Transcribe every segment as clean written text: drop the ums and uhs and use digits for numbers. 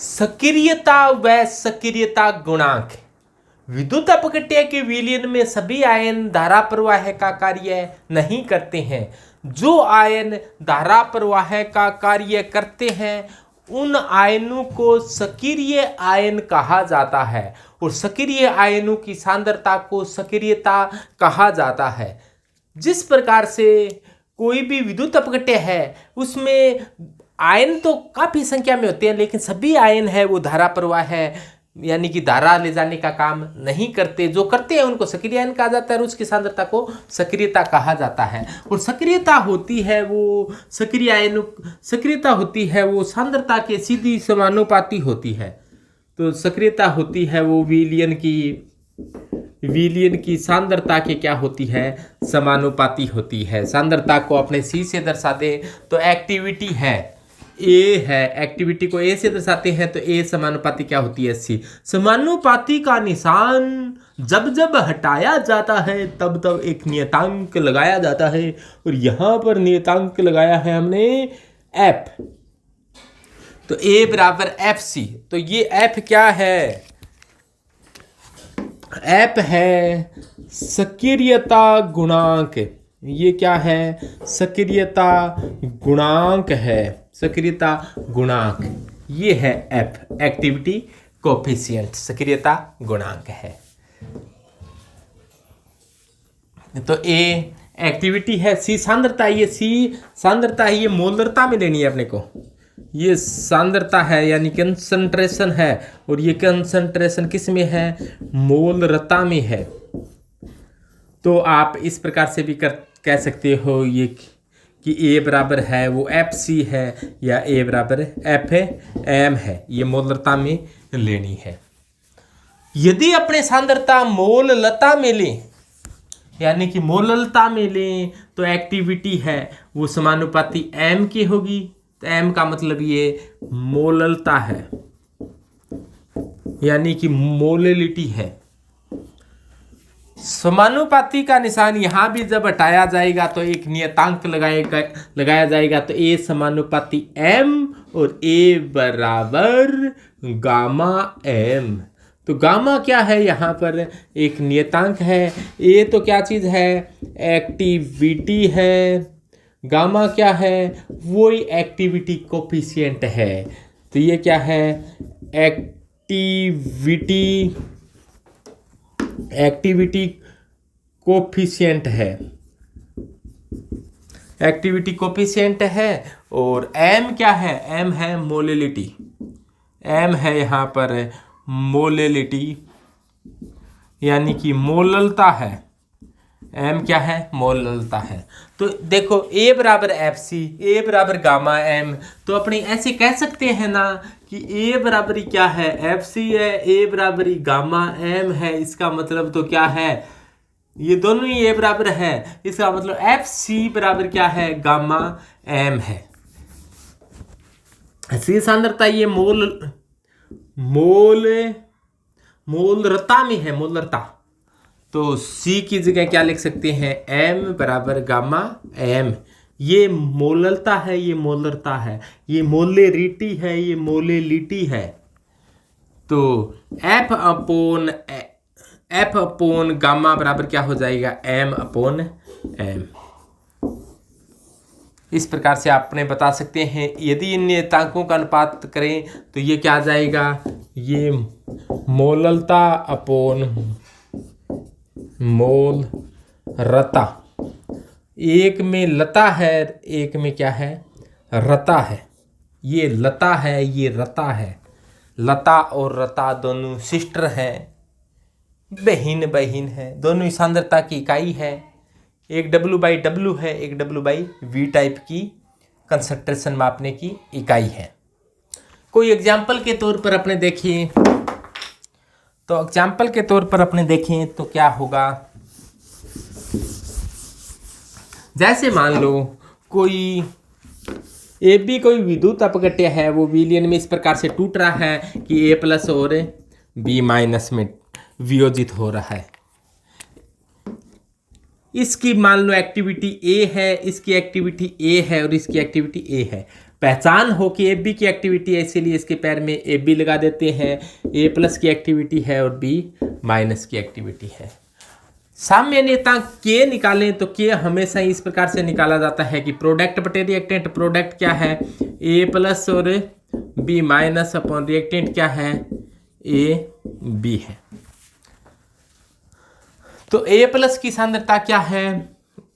सक्रियता व सक्रियता गुणांक। विद्युत अपघट्य के विलयन में सभी आयन धारा प्रवाह का कार्य नहीं करते हैं। जो आयन धारा प्रवाह का कार्य करते हैं उन आयनों को सक्रिय आयन कहा जाता है और सक्रिय आयनों की सांद्रता को सक्रियता कहा जाता है। जिस प्रकार से कोई भी विद्युत अपघट्य है उसमें आयन तो काफी संख्या में होते हैं, लेकिन सभी आयन है वो धारा प्रवाह है यानी कि धारा ले जाने का काम नहीं करते। जो करते हैं उनको सक्रिय आयन कहा जाता है और उसकी सांद्रता को सक्रियता कहा जाता है। और सक्रियता होती है वो सक्रिय आयन, सक्रियता होती है वो सांद्रता के सीधी समानुपाती होती है। तो सक्रियता होती है वो विलयन की सांद्रता के क्या होती है, समानुपाती होती है। सांद्रता को अपने सी से दर्शा दे तो एक्टिविटी है ए है, एक्टिविटी को ए से दर्शाते हैं तो ए समानुपाती क्या होती है, सी। समानुपाती का निशान जब जब हटाया जाता है तब तब एक नियतांक लगाया जाता है और यहां पर नियतांक लगाया है हमने एफ। तो ए बराबर एफ सी। तो ये एफ क्या है, एफ है सक्रियता गुणांक। ये क्या है, सक्रियता गुणांक है, सक्रियता गुणांक। ये है एफ, एक्टिविटी कोफिशिएंट, सक्रियता गुणांक है। तो ए एक्टिविटी है, सी सांद्रता, ये सी सांद्रता है, ये मोलरता में लेनी है अपने को। ये सांद्रता है यानी कंसंट्रेशन है और ये कंसंट्रेशन किस में है, मोलरता में है। तो आप इस प्रकार से भी कह सकते हो ये कि ए बराबर है वो एफ सी है या ए बराबर एफ एम है, ये मोलरता में लेनी है। यदि अपने सांद्रता मोललता में लें यानी कि मोललता में लें तो एक्टिविटी है वो समानुपाती एम की होगी। तो एम का मतलब ये मोललता है यानी कि मोललिटी है। समानुपाती का निशान यहां भी जब हटाया जाएगा तो एक नियतांक लगाया जाएगा। तो ए समानुपाती एम और ए बराबर गामा एम। तो गामा क्या है, यहाँ पर एक नियतांक है। ए तो क्या चीज है, एक्टिविटी है। गामा क्या है, वही एक्टिविटी कोफिशिएंट है। तो ये क्या है, एक्टिविटी कोफिशिएंट है, एक्टिविटी कोफिशिएंट है। और एम क्या है, एम है मोलिलिटी, एम है यहाँ पर मोलिलिटी यानी कि मोललता है। एम क्या है, मोललता है। तो देखो ए बराबर एफ सी, ए बराबर गामा एम। तो अपने ऐसे कह सकते हैं ना कि ए बराबरी क्या है, एफ सी है, ए बराबरी गामा एम है। इसका मतलब तो क्या है, ये दोनों ही ए बराबर है। इसका मतलब एफ सी बराबर क्या है, गामा एम है। सी सांद्रता ये मोलरता में है, मोलरता। तो सी की जगह क्या लिख सकते हैं, एम बराबर गामा एम। ये मोललता है, ये मोलरता है, ये मोलेरिटी है, ये मोलेलिटी है। तो एफ अपोन गामा बराबर क्या हो जाएगा, एम अपोन एम। इस प्रकार से आप अपने बता सकते हैं। यदि इन नियतांकों का अनुपात करें तो ये क्या आ जाएगा, ये मोललता अपोन मोलरता। एक में लता है, एक में क्या है, रता है। ये लता है, ये रता है। लता और रता दोनों सिस्टर हैं, बहिन है। दोनों ही सांद्रता की इकाई है। एक W/W है, एक W/V टाइप की कंसंट्रेशन मापने की इकाई है। कोई एग्जाम्पल के तौर पर अपने देखिए, तो एग्जाम्पल के तौर पर अपने देखें तो क्या होगा। जैसे मान लो कोई कोई विद्युत अपघट्य है, वो विलयन में इस प्रकार से टूट रहा है कि A+ और B- में वियोजित हो रहा है। इसकी मान लो एक्टिविटी ए है, इसकी एक्टिविटी ए है और इसकी एक्टिविटी ए है। पहचान हो कि ए बी की एक्टिविटी है, इसीलिए इसके पैर में ए बी लगा देते हैं। ए प्लस की एक्टिविटी है और बी माइनस की एक्टिविटी है। सामान्यतः के निकालें तो के हमेशा इस प्रकार से निकाला जाता है कि प्रोडक्ट बटे रिएक्टेंट। प्रोडक्ट क्या है, ए प्लस और बी माइनस अपॉन रिएक्टेंट क्या है, ए बी है। तो ए प्लस की सांद्रता क्या है,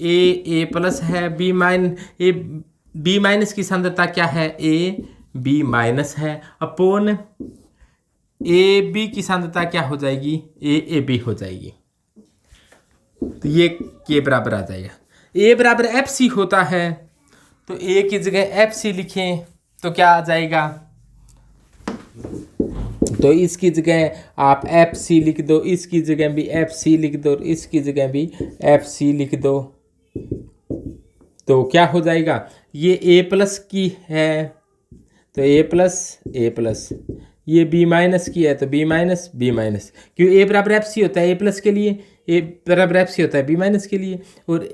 ए प्लस है, बी माइनस की सांद्रता क्या है, ए बी माइनस है, अपॉन ए बी की सांद्रता क्या हो जाएगी, ए बी हो जाएगी। तो ये के बराबर आ जाएगा। ए बराबर एफ सी होता है, तो ए की जगह एफ सी लिखें तो क्या आ जाएगा, तो इसकी जगह आप एफ सी लिख दो, इसकी जगह भी एफ सी लिख दो, इसकी जगह भी एफ सी लिख दो। तो क्या हो जाएगा, ये ए प्लस की है तो ए प्लस, ये बी माइनस की है तो बी माइनस, क्यों ए बराबर एफ सी होता है ए प्लस के लिए, ए बराबर एफ सी होता है बी माइनस के लिए, और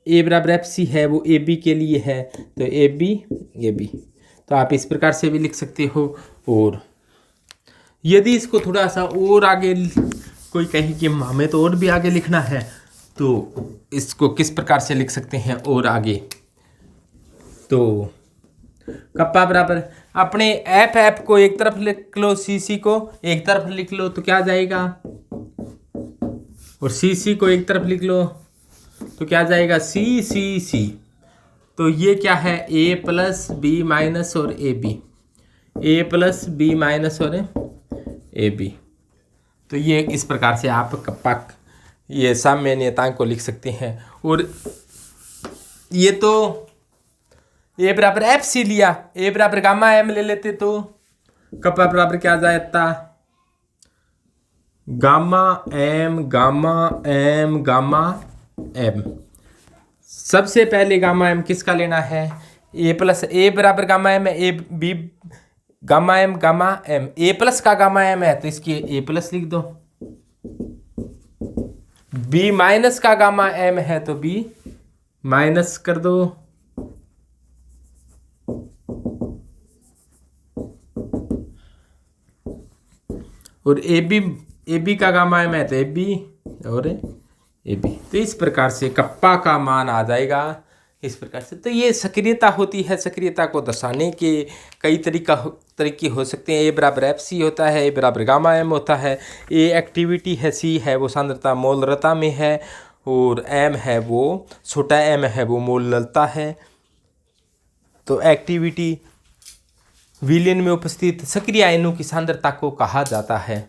ए बराबर एफ सी है वो ए बी के लिए है, तो ए बी। तो आप इस प्रकार से भी लिख सकते हो। और यदि इसको थोड़ा सा और आगे कोई कहे कि हमें तो और भी आगे लिखना है, तो इसको किस प्रकार से लिख सकते हैं और आगे, तो कप्पा बराबर अपने एफ को एक तरफ लिख लो, सी को एक तरफ लिख लो तो क्या आ जाएगा, और सी को एक तरफ लिख लो तो क्या आ जाएगा, सी। तो ये क्या है, ए प्लस बी माइनस और A B, A plus B minus और ए बी। तो ये इस प्रकार से आप कप्पा ये सामान्यताओं को लिख सकते हैं। और ये तो ए बराबर एफ सी लिया, ए बराबर गामा एम ले लेते तो कप्पा बराबर क्या आ जाता, गामा एम। सबसे पहले गामा एम किसका लेना है, ए प्लस, ए बराबर गामा एम है, A B gamma M, A plus का गामा एम है तो इसकी ए प्लस लिख दो, बी माइनस का गामा एम है तो बी माइनस कर दो, और ए बी का गामा एम है तो ए बी और ए बी। तो इस प्रकार से कप्पा का मान आ जाएगा इस प्रकार से। तो ये सक्रियता होती है, सक्रियता को दर्शाने के कई तरीके हो सकते हैं। ए बराबर एफ सी होता है, ए बराबर गामा एम होता है, ए एक्टिविटी है, सी है वो सांद्रता मोलरता में है, और एम है वो छोटा एम है वो मोललता है। तो एक्टिविटी विलयन में उपस्थित सक्रिय आयनों की सांद्रता को कहा जाता है।